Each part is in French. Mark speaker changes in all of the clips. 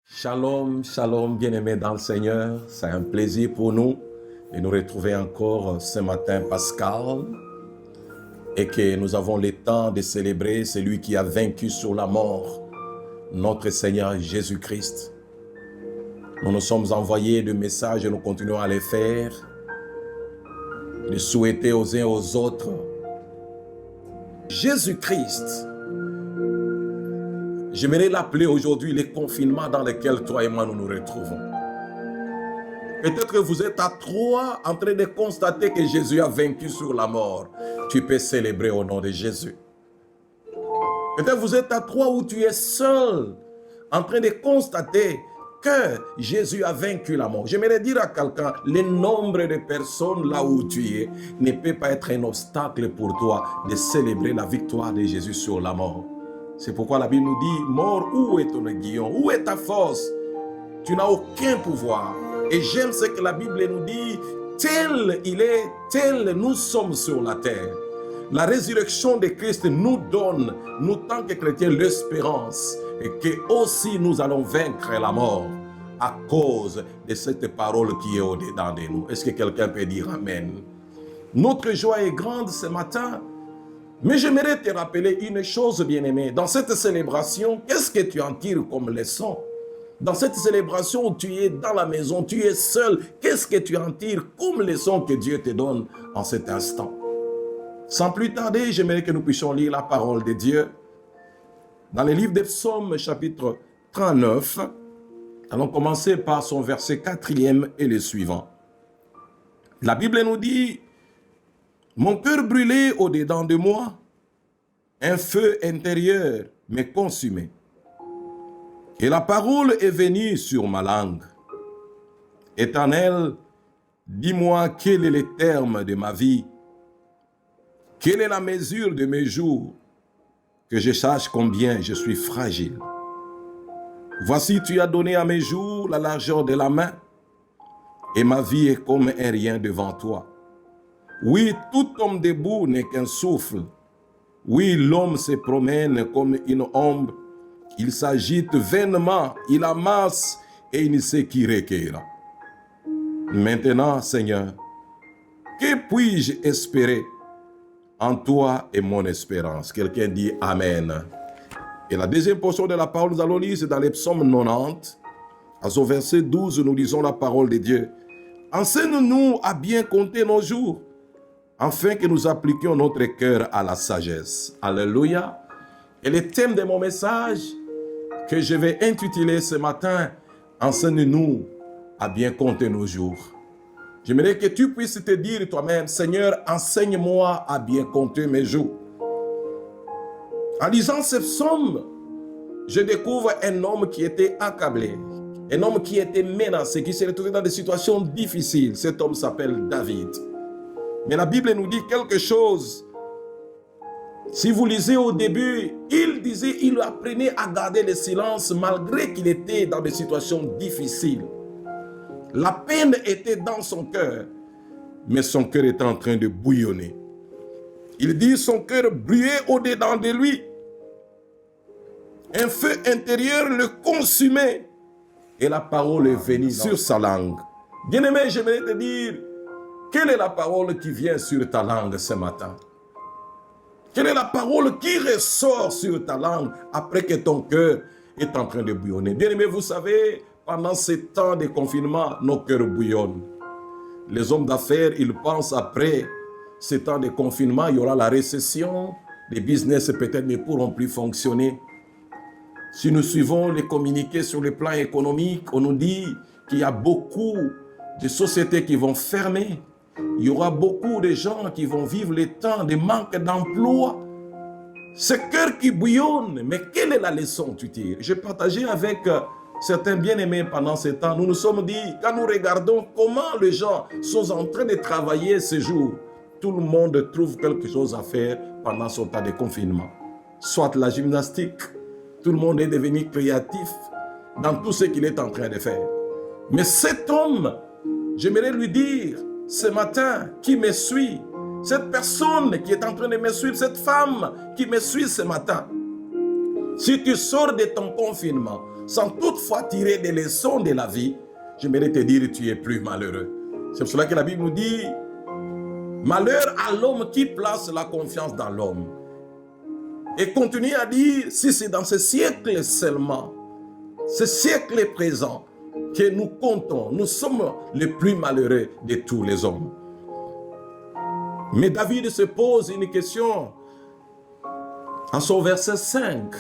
Speaker 1: Shalom, shalom, bien-aimés dans le Seigneur. C'est un plaisir pour nous de nous retrouver encore ce matin pascal et que nous avons le temps de célébrer celui qui a vaincu sur la mort, notre Seigneur Jésus-Christ. Nous nous sommes envoyés de messages et nous continuons à les faire, de souhaiter aux uns et aux autres Jésus-Christ. J'aimerais l'appeler aujourd'hui les confinements dans lesquels toi et moi nous nous retrouvons. Peut-être que vous êtes à trois en train de constater que Jésus a vaincu sur la mort. Tu peux célébrer au nom de Jésus. Peut-être que vous êtes à trois où tu es seul en train de constater que Jésus a vaincu la mort. J'aimerais dire à quelqu'un, le nombre de personnes là où tu es ne peut pas être un obstacle pour toi de célébrer la victoire de Jésus sur la mort. C'est pourquoi la Bible nous dit, mort, où est ton aiguillon? Où est ta force? Tu n'as aucun pouvoir. Et j'aime ce que la Bible nous dit, tel il est, tel nous sommes sur la terre. La résurrection de Christ nous donne, nous tant que chrétiens, l'espérance et que aussi nous allons vaincre la mort à cause de cette parole qui est au-dedans de nous. Est-ce que quelqu'un peut dire Amen? Notre joie est grande ce matin. Mais j'aimerais te rappeler une chose, bien-aimé. Dans cette célébration, qu'est-ce que tu en tires comme leçon? Dans cette célébration où tu es dans la maison, tu es seul, qu'est-ce que tu en tires comme leçon que Dieu te donne en cet instant? Sans plus tarder, j'aimerais que nous puissions lire la parole de Dieu. Dans le livre des Psaumes, chapitre 39, allons commencer par son verset 4e et le suivant. La Bible nous dit, « Mon cœur brûlait au-dedans de moi, un feu intérieur me consumait. Et la parole est venue sur ma langue. Éternel, dis-moi quel est le terme de ma vie, quelle est la mesure de mes jours, que je sache combien je suis fragile. Voici, tu as donné à mes jours la largeur de la main, et ma vie est comme un rien devant toi. Oui, tout homme debout n'est qu'un souffle. Oui, l'homme se promène comme une ombre. Il s'agite vainement, il amasse et il ne sait qui recueillera. Maintenant, Seigneur, que puis-je espérer? En toi est mon espérance. Quelqu'un dit Amen. Et la deuxième portion de la parole, nous allons lire, c'est dans les psaumes 90. À son verset 12, nous lisons la parole de Dieu. Enseigne-nous à bien compter nos jours, afin que nous appliquions notre cœur à la sagesse. Alléluia. Et le thème de mon message que je vais intituler ce matin, enseigne-nous à bien compter nos jours. J'aimerais que tu puisses te dire toi-même, Seigneur, enseigne-moi à bien compter mes jours. En lisant ce psaume, je découvre un homme qui était accablé, un homme qui était menacé, qui s'est retrouvé dans des situations difficiles. Cet homme s'appelle David. Mais la Bible nous dit quelque chose. Si vous lisez au début, il apprenait à garder le silence malgré qu'il était dans des situations difficiles. La peine était dans son cœur, mais son cœur était en train de bouillonner. Il dit son cœur brûlait au-dedans de lui. Un feu intérieur le consumait et la parole est venue sur sa langue. Bien-aimé, j'aimerais te dire, quelle est la parole qui vient sur ta langue ce matin? Quelle est la parole qui ressort sur ta langue après que ton cœur est en train de bouillonner? Bien-aimé, vous savez, pendant ces temps de confinement, nos cœurs bouillonnent. Les hommes d'affaires, ils pensent après ces temps de confinement, il y aura la récession, les business peut-être ne pourront plus fonctionner. Si nous suivons les communiqués sur le plan économique, on nous dit qu'il y a beaucoup de sociétés qui vont fermer. Il y aura beaucoup de gens qui vont vivre les temps de manque d'emploi. Ce cœur qui bouillonne, mais quelle est la leçon tu tires? J'ai partagé avec certains bien-aimés pendant ce temps. Nous nous sommes dit, quand nous regardons comment les gens sont en train de travailler ce jour, tout le monde trouve quelque chose à faire pendant son temps de confinement. Soit la gymnastique, tout le monde est devenu créatif dans tout ce qu'il est en train de faire. Mais cet homme, j'aimerais lui dire ce matin, qui me suit, Cette personne qui est en train de me suivre, cette femme qui me suit ce matin, si tu sors de ton confinement sans toutefois tirer des leçons de la vie, j'aimerais te dire que tu es plus malheureux. C'est pour cela que la Bible nous dit, malheur à l'homme qui place la confiance dans l'homme. Et continue à dire, si c'est dans ce siècle seulement, ce siècle présent, que nous comptons, nous sommes les plus malheureux de tous les hommes. Mais David se pose une question en son verset 5.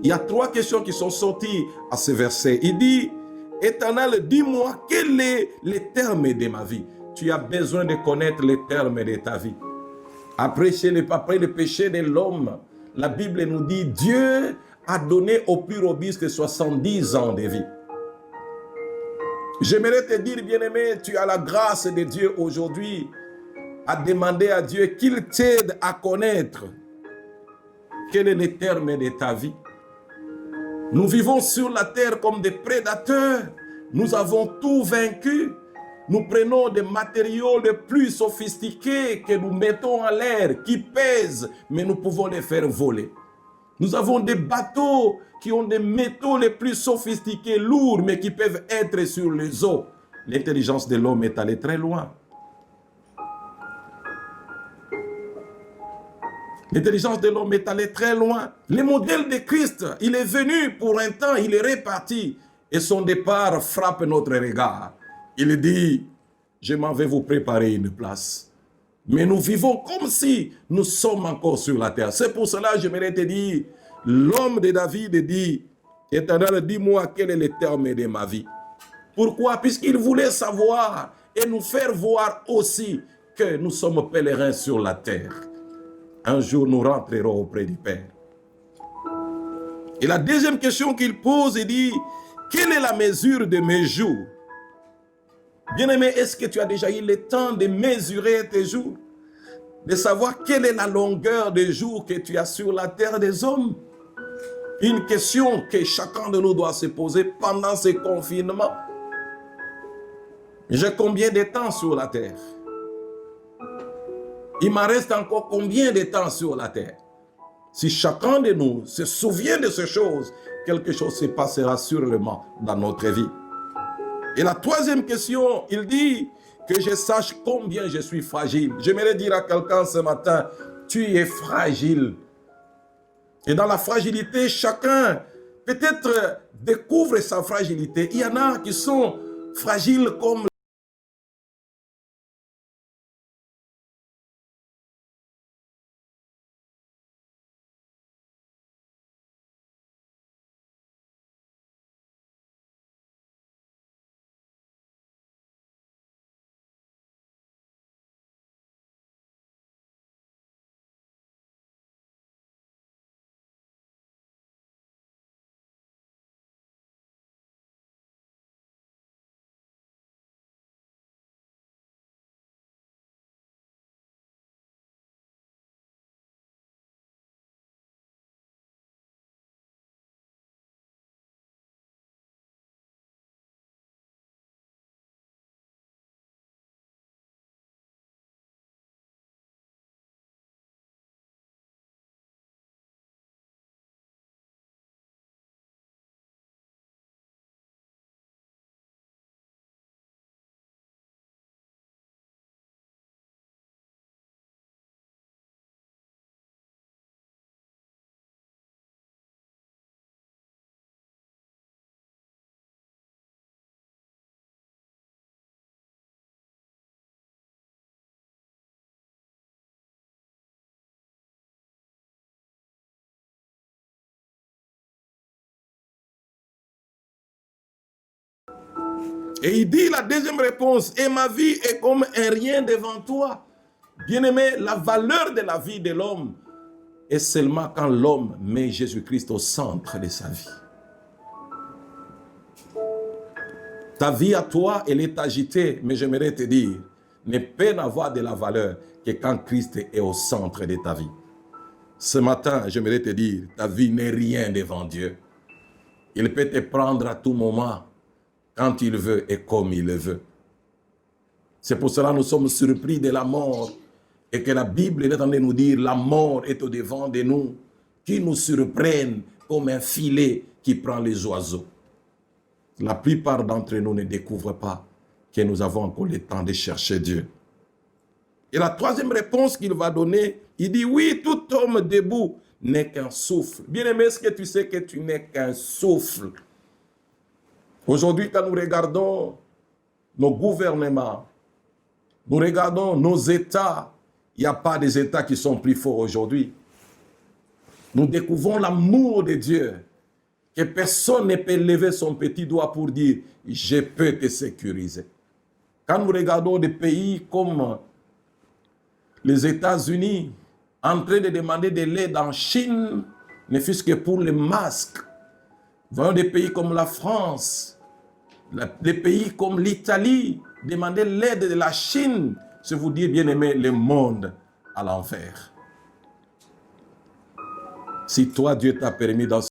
Speaker 1: Il y a 3 questions qui sont sorties à ce verset. Il dit, Éternel, dis-moi quel est le terme de ma vie. Tu as besoin de connaître les termes de ta vie. Après le péché de l'homme, la Bible nous dit, Dieu a donné au plus robuste 70 ans de vie. J'aimerais te dire, bien-aimé, tu as la grâce de Dieu aujourd'hui à demander à Dieu qu'il t'aide à connaître quel est le terme de ta vie. Nous vivons sur la terre comme des prédateurs. Nous avons tout vaincu. Nous prenons des matériaux les plus sophistiqués que nous mettons en l'air, qui pèsent, mais nous pouvons les faire voler. Nous avons des bateaux qui ont des métaux les plus sophistiqués, lourds, mais qui peuvent être sur les eaux. L'intelligence de l'homme est allée très loin. L'intelligence de l'homme est allée très loin. Le modèle de Christ, il est venu pour un temps, il est reparti. Et son départ frappe notre regard. Il dit, je m'en vais vous préparer une place. Mais nous vivons comme si nous sommes encore sur la terre. C'est pour cela que j'aimerais te dire, l'homme de David dit, Éternel, dis-moi quel est le terme de ma vie. Pourquoi? Puisqu'il voulait savoir et nous faire voir aussi que nous sommes pèlerins sur la terre. Un jour, nous rentrerons auprès du Père. Et la deuxième question qu'il pose, il dit, quelle est la mesure de mes jours? Bien-aimé, est-ce que tu as déjà eu le temps de mesurer tes jours? De savoir quelle est la longueur des jours que tu as sur la terre des hommes? Une question que chacun de nous doit se poser pendant ce confinement. J'ai combien de temps sur la terre? Il m'en reste encore combien de temps sur la terre? Si chacun de nous se souvient de ces choses, quelque chose se passera sûrement dans notre vie. Et la troisième question, il dit que je sache combien je suis fragile. J'aimerais dire à quelqu'un ce matin, tu es fragile. Et dans la fragilité, chacun peut-être découvre sa fragilité. Il y en a qui sont fragiles comme Et il dit la deuxième réponse, et ma vie est comme un rien devant toi. Bien-aimé, la valeur de la vie de l'homme est seulement quand l'homme met Jésus-Christ au centre de sa vie. Ta vie à toi, elle est agitée, mais j'aimerais te dire, ne peut n'avoir de la valeur que quand Christ est au centre de ta vie. Ce matin, j'aimerais te dire, ta vie n'est rien devant Dieu. Il peut te prendre à tout moment, quand il veut et comme il le veut. C'est pour cela que nous sommes surpris de la mort. et que la Bible est en train de nous dire la mort est au devant de nous, qui nous surprennent comme un filet qui prend les oiseaux. La plupart d'entre nous ne découvrent pas que nous avons encore le temps de chercher Dieu. Et la troisième réponse qu'il va donner, il dit oui, tout homme debout n'est qu'un souffle. Bien-aimé, est-ce que tu sais que tu n'es qu'un souffle? Aujourd'hui, quand nous regardons nos gouvernements, nous regardons nos États, il n'y a pas des États qui sont plus forts aujourd'hui. Nous découvrons l'amour de Dieu, que personne ne peut lever son petit doigt pour dire « je peux te sécuriser ». Quand nous regardons des pays comme les États-Unis, en train de demander de l'aide en Chine, ne fût-ce que pour les masques. Voyons des pays comme la France, des pays comme l'Italie, demander l'aide de la Chine. Je vous dis, bien aimé, le monde à l'envers. Si toi, Dieu t'a permis dans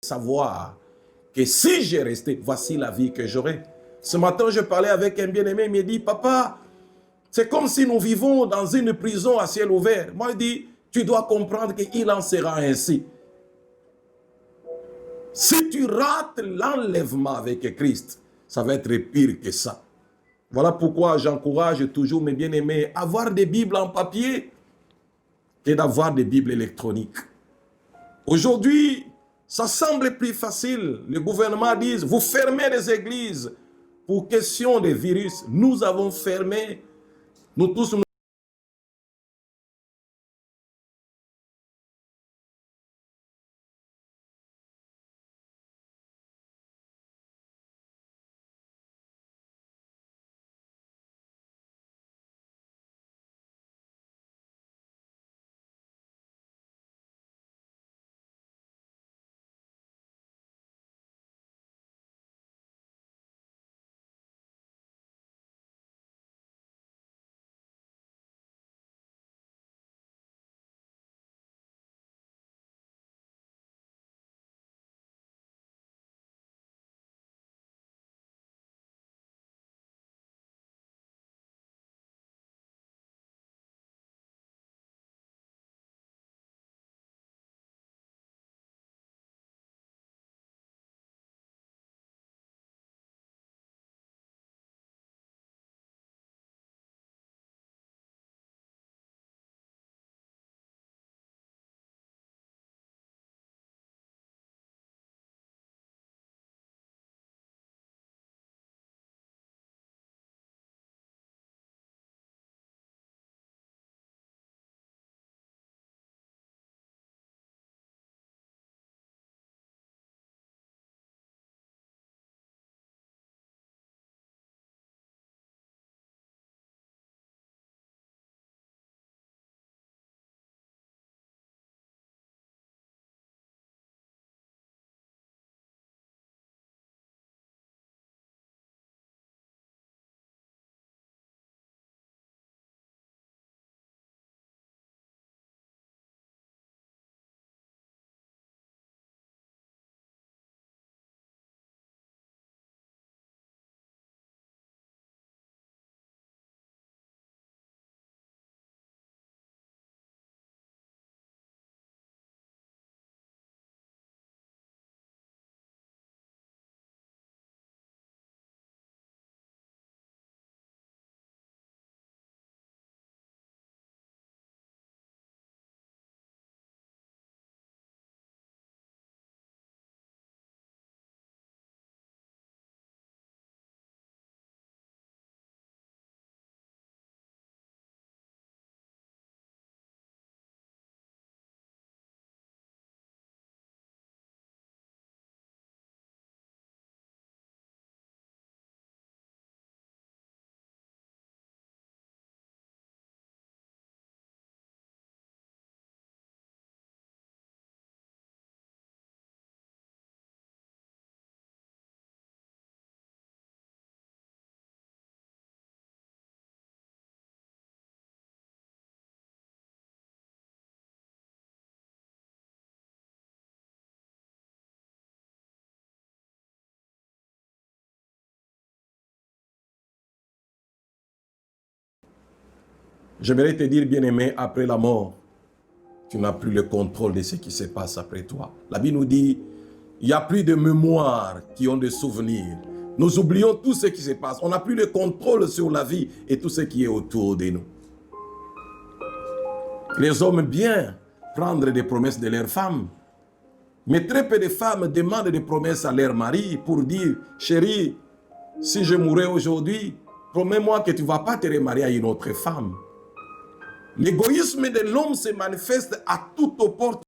Speaker 1: savoir que si j'ai resté, voici la vie que j'aurai. Ce matin, je parlais avec un bien-aimé, il me dit, papa, c'est comme si nous vivons dans une prison à ciel ouvert. Moi, il dit, tu dois comprendre qu'il en sera ainsi. Si tu rates l'enlèvement avec Christ, ça va être pire que ça. Voilà pourquoi j'encourage toujours mes bien-aimés à avoir des Bibles en papier que d'avoir des Bibles électroniques. Aujourd'hui, ça semble plus facile. Le gouvernement dit, vous fermez les églises pour question de virus. Nous avons fermé, nous tous, J'aimerais te dire, bien-aimé, après la mort, tu n'as plus le contrôle de ce qui se passe après toi. La Bible nous dit, il n'y a plus de mémoires qui ont des souvenirs. Nous oublions tout ce qui se passe. On n'a plus le contrôle sur la vie et tout ce qui est autour de nous. Les hommes bien prendre des promesses de leurs femmes. Mais très peu de femmes demandent des promesses à leur mari pour dire, chérie, si je mourais aujourd'hui, promets-moi que tu ne vas pas te remarier à une autre femme. L'égoïsme de l'homme se manifeste à toute opportunité.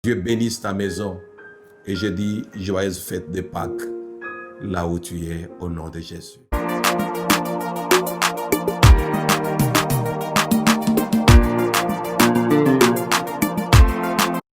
Speaker 1: Dieu bénisse ta maison. Et je dis joyeuse fête de Pâques là où tu es au nom de Jésus.